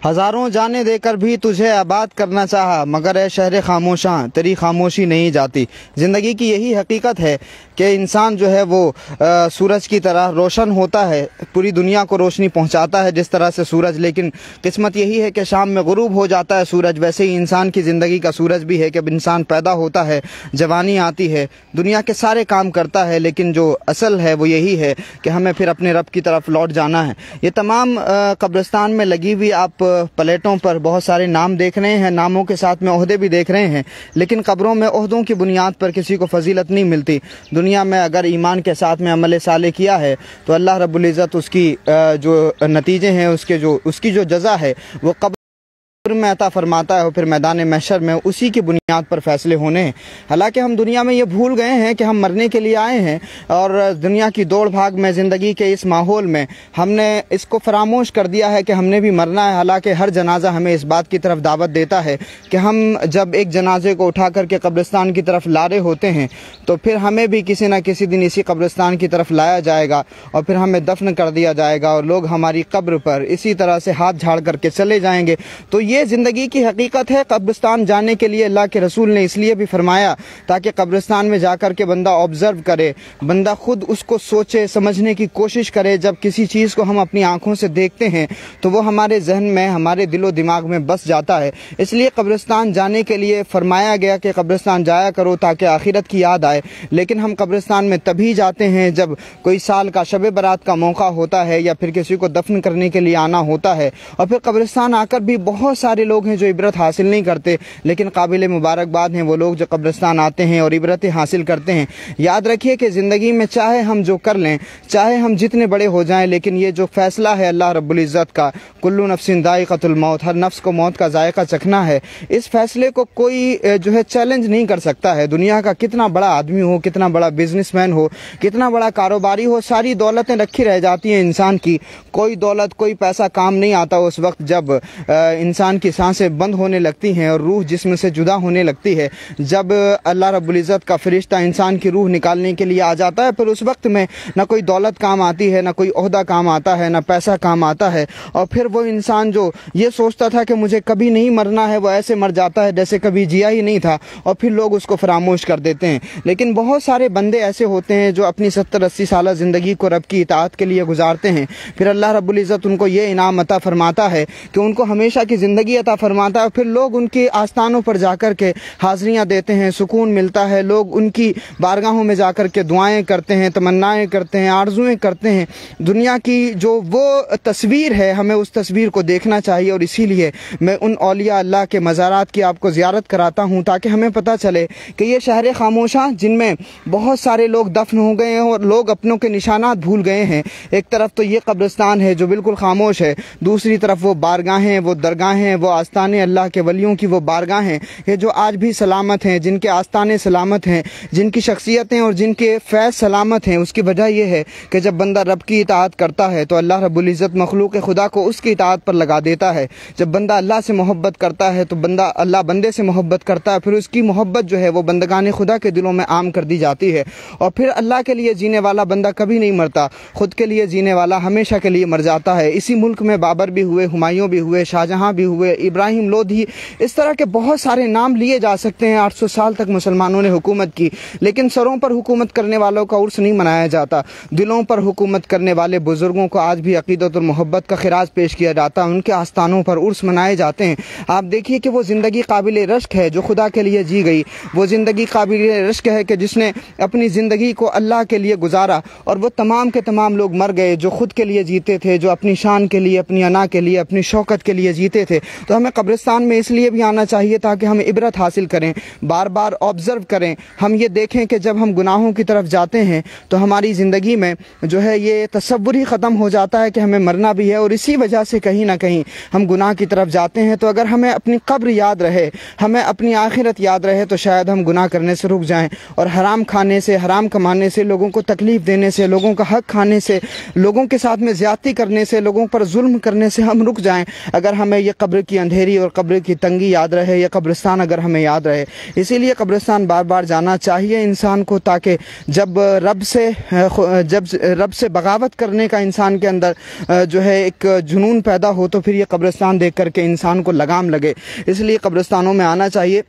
ہزاروں جانیں دے کر بھی تجھے آباد کرنا چاہا، مگر اے شہر خاموشاں تیری خاموشی نہیں جاتی۔ زندگی کی یہی حقیقت ہے کہ انسان جو ہے وہ سورج کی طرح روشن ہوتا ہے، پوری دنیا کو روشنی پہنچاتا ہے جس طرح سے سورج، لیکن قسمت یہی ہے کہ شام میں غروب ہو جاتا ہے سورج۔ ویسے ہی انسان کی زندگی کا سورج بھی ہے کہ انسان پیدا ہوتا ہے، جوانی آتی ہے، دنیا کے سارے کام کرتا ہے، لیکن جو اصل ہے وہ یہی ہے کہ ہمیں پھر اپنے رب کی طرف لوٹ جانا ہے۔ یہ تمام قبرستان میں لگی ہوئی آپ پلیٹوں پر بہت سارے نام دیکھ رہے ہیں، ناموں کے ساتھ میں عہدے بھی دیکھ رہے ہیں، لیکن قبروں میں عہدوں کی بنیاد پر کسی کو فضیلت نہیں ملتی۔ دنیا میں اگر ایمان کے ساتھ میں عمل صالح کیا ہے تو اللہ رب العزت اس کی جو نتیجے ہیں، اس کی جو جزا ہے وہ قبر میں عطا فرماتا ہے، اور پھر میدان محشر میں اسی کی بنیاد پر فیصلے ہونے ہیں۔ حالانکہ ہم دنیا میں یہ بھول گئے ہیں کہ ہم مرنے کے لیے آئے ہیں، اور دنیا کی دوڑ بھاگ میں، زندگی کے اس ماحول میں ہم نے اس کو فراموش کر دیا ہے کہ ہم نے بھی مرنا ہے۔ حالانکہ ہر جنازہ ہمیں اس بات کی طرف دعوت دیتا ہے کہ ہم جب ایک جنازے کو اٹھا کر کے قبرستان کی طرف لا رہے ہوتے ہیں تو پھر ہمیں بھی کسی نہ کسی دن اسی قبرستان کی طرف لایا جائے گا، اور پھر ہمیں دفن کر دیا جائے گا، اور لوگ ہماری قبر پر اسی طرح سے ہاتھ جھاڑ کر کے چلے جائیں گے۔ تو یہ زندگی کی حقیقت ہے۔ قبرستان جانے کے لیے اللہ کے رسول نے اس لیے بھی فرمایا تاکہ قبرستان میں جا کر کے بندہ آبزرو کرے، بندہ خود اس کو سوچے، سمجھنے کی کوشش کرے۔ جب کسی چیز کو ہم اپنی آنکھوں سے دیکھتے ہیں تو وہ ہمارے ذہن میں، ہمارے دل و دماغ میں بس جاتا ہے۔ اس لیے قبرستان جانے کے لیے فرمایا گیا کہ قبرستان جایا کرو تاکہ آخرت کی یاد آئے، لیکن ہم قبرستان میں تبھی جاتے ہیں جب کوئی سال کا شب برات کا موقع ہوتا ہے، یا پھر کسی کو دفن کرنے کے لیے آنا ہوتا ہے۔ اور پھر قبرستان آ کر بھی بہت سارے لوگ ہیں جو عبرت حاصل نہیں کرتے، لیکن قابل مبارکباد ہیں وہ لوگ جو قبرستان آتے ہیں اور عبرتیں حاصل کرتے ہیں۔ یاد رکھیے کہ زندگی میں چاہے ہم جو کر لیں، چاہے ہم جتنے بڑے ہو جائیں، لیکن یہ جو فیصلہ ہے اللہ رب العزت کا، کل نفس ذائقۃ الموت، ہر نفس کو موت کا ذائقہ چکھنا ہے، اس فیصلے کو کوئی جو ہے چیلنج نہیں کر سکتا ہے۔ دنیا کا کتنا بڑا آدمی ہو، کتنا بڑا بزنس مین ہو، کتنا بڑا کاروباری ہو، ساری دولتیں رکھی رہ جاتی ہیں انسان کی، کوئی دولت، کوئی پیسہ کام نہیں آتا اس وقت جب انسان کی سانسیں بند ہونے لگتی ہیں اور روح جسم سے جدا ہونے لگتی ہے۔ جب اللہ رب العزت کا فرشتہ انسان کی روح نکالنے کے لیے آ جاتا ہے، پھر اس وقت میں نہ کوئی دولت کام آتی ہے، نہ کوئی عہدہ کام آتا ہے، نہ پیسہ کام آتا ہے، اور پھر وہ انسان جو یہ سوچتا تھا کہ مجھے کبھی نہیں مرنا ہے، وہ ایسے مر جاتا ہے جیسے کبھی جیا ہی نہیں تھا، اور پھر لوگ اس کو فراموش کر دیتے ہیں۔ لیکن بہت سارے بندے ایسے ہوتے ہیں جو اپنی 70-80 سالہ زندگی کو رب کی اطاعت کے لیے گزارتے ہیں، پھر اللہ رب العزت ان کو یہ انعام عطا فرماتا ہے کہ ان کو ہمیشہ کی زندگی عطا فرماتا ہے، پھر لوگ ان کے آستانوں پر جا کر کے حاضریاں دیتے ہیں، سکون ملتا ہے، لوگ ان کی بارگاہوں میں جا کر کے دعائیں کرتے ہیں، تمنائیں کرتے ہیں، آرزویں کرتے ہیں۔ دنیا کی جو وہ تصویر ہے، ہمیں اس تصویر کو دیکھنا چاہیے، اور اسی لیے میں ان اولیاء اللہ کے مزارات کی آپ کو زیارت کراتا ہوں تاکہ ہمیں پتہ چلے کہ یہ شہر خاموشاں جن میں بہت سارے لوگ دفن ہو گئے ہیں اور لوگ اپنوں کے نشانات بھول گئے ہیں، ایک طرف تو یہ قبرستان ہے جو بالکل خاموش ہے، دوسری طرف وہ بارگاہیں، وہ درگاہیں، وہ آستانے اللہ کے ولیوں کی وہ بارگاہیں یہ جو آج بھی سلامت ہیں، جن کے آستانے سلامت ہیں، جن کی شخصیتیں اور جن کے فیض سلامت ہیں۔ اس کی وجہ یہ ہے کہ جب بندہ رب کی اطاعت کرتا ہے تو اللہ رب العزت مخلوق خدا کو اس کی اطاعت پر لگا دیتا ہے۔ جب بندہ اللہ سے محبت کرتا ہے تو اللہ بندے سے محبت کرتا ہے، پھر اس کی محبت جو ہے وہ بندگان خدا کے دلوں میں عام کر دی جاتی ہے، اور پھر اللہ کے لیے جینے والا بندہ کبھی نہیں مرتا، خود کے لیے جینے والا ہمیشہ کے لیے مر جاتا ہے۔ اسی ملک میں بابر بھی ہوئے، ہمایوں بھی ہوئے، شاہجہاں بھی ہوئے، ابراہیم لودھی، اس طرح کے بہت سارے نام لیے جا سکتے ہیں۔ 800 سال تک مسلمانوں نے حکومت کی، لیکن سروں پر حکومت کرنے والوں کا عرس نہیں منایا جاتا، دلوں پر حکومت کرنے والے بزرگوں کو آج بھی عقیدت اور محبت کا خراج پیش کیا جاتا ہے، ان کے آستانوں پر عرس منائے جاتے ہیں۔ آپ دیکھیے کہ وہ زندگی قابل رشک ہے جو خدا کے لیے جی گئی، وہ زندگی قابل رشک ہے کہ جس نے اپنی زندگی کو اللہ کے لیے گزارا، اور وہ تمام کے تمام لوگ مر گئے جو خود کے لیے جیتے تھے، جو اپنی شان کے لیے، اپنی انا کے لیے، اپنی شوکت کے لیے جیتے تھے۔ تو ہمیں قبرستان میں اس لیے بھی آنا چاہیے تاکہ ہم عبرت حاصل کریں، بار بار آبزرو کریں، ہم یہ دیکھیں کہ جب ہم گناہوں کی طرف جاتے ہیں تو ہماری زندگی میں جو ہے یہ تصور ہی ختم ہو جاتا ہے کہ ہمیں مرنا بھی ہے، اور اسی وجہ سے کہیں نہ کہیں ہم گناہ کی طرف جاتے ہیں۔ تو اگر ہمیں اپنی قبر یاد رہے، ہمیں اپنی آخرت یاد رہے، تو شاید ہم گناہ کرنے سے رک جائیں، اور حرام کھانے سے، حرام کمانے سے، لوگوں کو تکلیف دینے سے، لوگوں کا حق کھانے سے، لوگوں کے ساتھ میں زیادتی کرنے سے، لوگوں پر ظلم کرنے سے ہم رک جائیں۔ اگر ہمیں یہ قبر قبر کی اندھیری اور قبر کی تنگی یاد رہے، یہ قبرستان اگر ہمیں یاد رہے۔ اسی لیے قبرستان بار بار جانا چاہیے انسان کو، تاکہ جب رب سے بغاوت کرنے کا انسان کے اندر جو ہے ایک جنون پیدا ہو، تو پھر یہ قبرستان دیکھ کر کے انسان کو لگام لگے۔ اس لیے قبرستانوں میں آنا چاہیے۔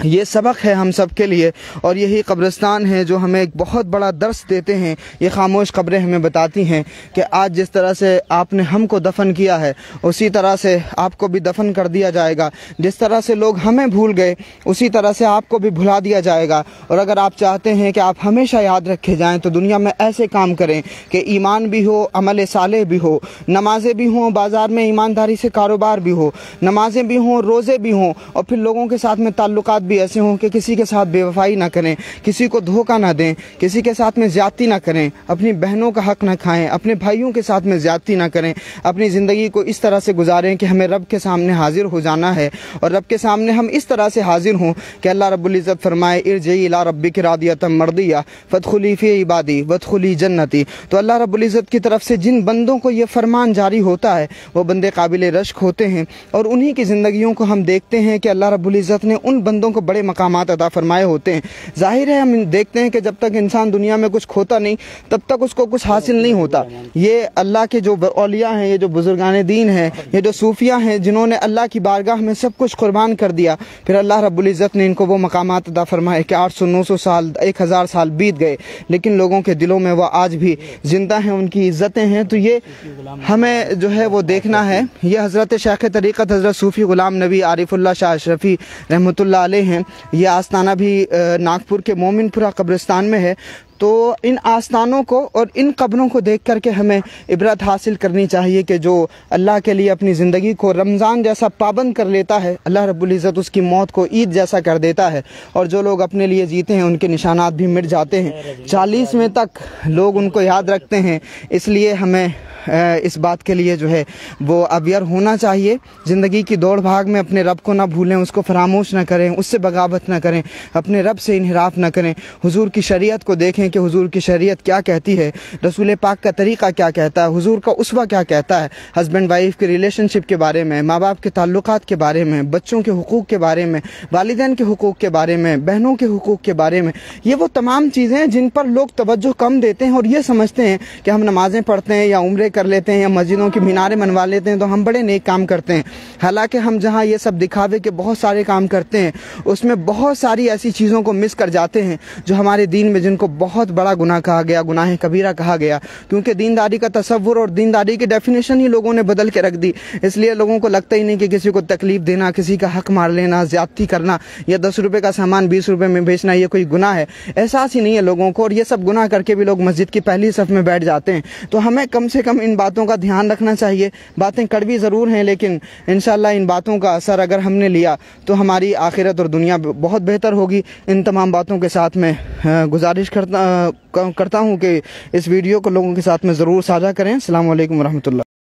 یہ سبق ہے ہم سب کے لیے، اور یہی قبرستان ہے جو ہمیں ایک بہت بڑا درس دیتے ہیں۔ یہ خاموش قبریں ہمیں بتاتی ہیں کہ آج جس طرح سے آپ نے ہم کو دفن کیا ہے، اسی طرح سے آپ کو بھی دفن کر دیا جائے گا۔ جس طرح سے لوگ ہمیں بھول گئے، اسی طرح سے آپ کو بھی بھلا دیا جائے گا۔ اور اگر آپ چاہتے ہیں کہ آپ ہمیشہ یاد رکھے جائیں، تو دنیا میں ایسے کام کریں کہ ایمان بھی ہو، عمل صالح بھی ہو، نمازیں بھی ہوں، بازار میں ایمانداری سے کاروبار بھی ہو، نمازیں بھی ہوں، روزے بھی ہوں، اور پھر لوگوں کے ساتھ میں تعلقات بھی ایسے ہوں کہ کسی کے ساتھ بے وفائی نہ کریں، کسی کو دھوکہ نہ دیں، کسی کے ساتھ میں زیادتی نہ کریں، اپنی بہنوں کا حق نہ کھائیں، اپنے بھائیوں کے ساتھ میں زیادتی نہ کریں۔ اپنی زندگی کو اس طرح سے گزاریں کہ ہمیں رب کے سامنے حاضر ہو جانا ہے، اور رب کے سامنے ہم اس طرح سے حاضر ہوں کہ اللہ رب العزت فرمائے ارجعی الی ربک راضیۃ مرضیہ فادخلی فی عبادی وادخلی جنتی۔ تو اللہ رب العزت کی طرف سے جن بندوں کو یہ فرمان جاری ہوتا ہے، وہ بندے قابل رشک ہوتے ہیں، اور انہی کی زندگیوں کو ہم دیکھتے ہیں کہ اللہ رب العزت نے ان بندوں کو بڑے مقامات عطا فرمائے ہوتے ہیں۔ ظاہر ہے ہم دیکھتے ہیں کہ جب تک انسان دنیا میں کچھ کھوتا نہیں، تب تک اس کو کچھ حاصل نہیں ہوتا۔ یہ اللہ کے جو اولیاء ہیں، یہ جو بزرگان دین ہیں، یہ جو صوفیاء ہیں، جنہوں نے اللہ کی بارگاہ میں سب کچھ قربان کر دیا، پھر اللہ رب العزت نے ان کو وہ مقامات عطا فرمائے کہ 800-900 سال 1000 سال بیت گئے، لیکن لوگوں کے دلوں میں وہ آج بھی زندہ ہیں، ان کی عزتیں ہیں۔ تو یہ ہمیں جو ہے وہ دیکھنا ہے۔ یہ حضرت شیخ طریقت حضرت صوفی غلام نبی عارف اللہ شاہ اشرفی رحمۃ اللہ علیہ ہیں۔ یہ آستانہ بھی ناگپور کے مومن پورہ قبرستان میں ہے۔ تو ان آستانوں کو اور ان قبروں کو دیکھ کر کے ہمیں عبرت حاصل کرنی چاہیے کہ جو اللہ کے لیے اپنی زندگی کو رمضان جیسا پابند کر لیتا ہے، اللہ رب العزت اس کی موت کو عید جیسا کر دیتا ہے، اور جو لوگ اپنے لیے جیتے ہیں ان کے نشانات بھی مٹ جاتے ہیں۔ 40ویں تک لوگ ان کو یاد رکھتے ہیں۔ اس لیے ہمیں اس بات کے لیے جو ہے وہ اویئر ہونا چاہیے۔ زندگی کی دوڑ بھاگ میں اپنے رب کو نہ بھولیں، اس کو فراموش نہ کریں، اس سے بغاوت نہ کریں، اپنے رب سے انحراف نہ کریں۔ حضور کی شریعت کو دیکھیں کہ حضور کی شریعت کیا کہتی ہے، رسول پاک کا طریقہ کیا کہتا ہے، حضور کا اسوہ کیا کہتا ہے، ہسبینڈ وائف کے ریلیشن شپ کے بارے میں، ماں باپ کے تعلقات کے بارے میں، بچوں کے حقوق کے بارے میں، والدین کے حقوق کے بارے میں، بہنوں کے حقوق کے بارے میں۔ یہ وہ تمام چیزیں ہیں جن پر لوگ توجہ کم دیتے ہیں، اور یہ سمجھتے ہیں کہ ہم نمازیں پڑھتے ہیں یا عمرے کر لیتے ہیں یا مسجدوں کی میناریں منوا لیتے ہیں تو ہم بڑے نیک کام کرتے ہیں۔ حالانکہ ہم جہاں یہ سب دکھاوے کے بہت سارے کام کرتے ہیں، اس میں بہت ساری ایسی چیزوں کو مس کر جاتے ہیں جو ہمارے دین میں جن کو بہت بڑا گناہ کہا گیا، گناہ کبیرہ کہا گیا، کیونکہ دینداری کا تصور اور دینداری کی ڈیفینیشن ہی لوگوں نے بدل کے رکھ دی۔ اس لیے لوگوں کو لگتا ہی نہیں کہ کسی کو تکلیف دینا، کسی کا حق مار لینا، زیادتی کرنا یا 10 روپے کا سامان 20 روپے میں بیچنا یہ کوئی گناہ ہے۔ احساس ہی نہیں ہے لوگوں کو، اور یہ سب گناہ کر کے بھی لوگ مسجد کی پہلی صف میں بیٹھ جاتے ہیں۔ تو ہمیں کم سے کم ان باتوں کا دھیان رکھنا چاہیے۔ باتیں کڑوی ضرور ہیں، لیکن انشاءاللہ ان باتوں کا اثر اگر ہم نے لیا تو ہماری آخرت اور دنیا بہت بہتر ہوگی۔ ان تمام باتوں کے ساتھ میں گزارش کرتا ہوں کہ اس ویڈیو کو لوگوں کے ساتھ میں ضرور ساجھا کریں۔ السلام علیکم ورحمۃ اللہ۔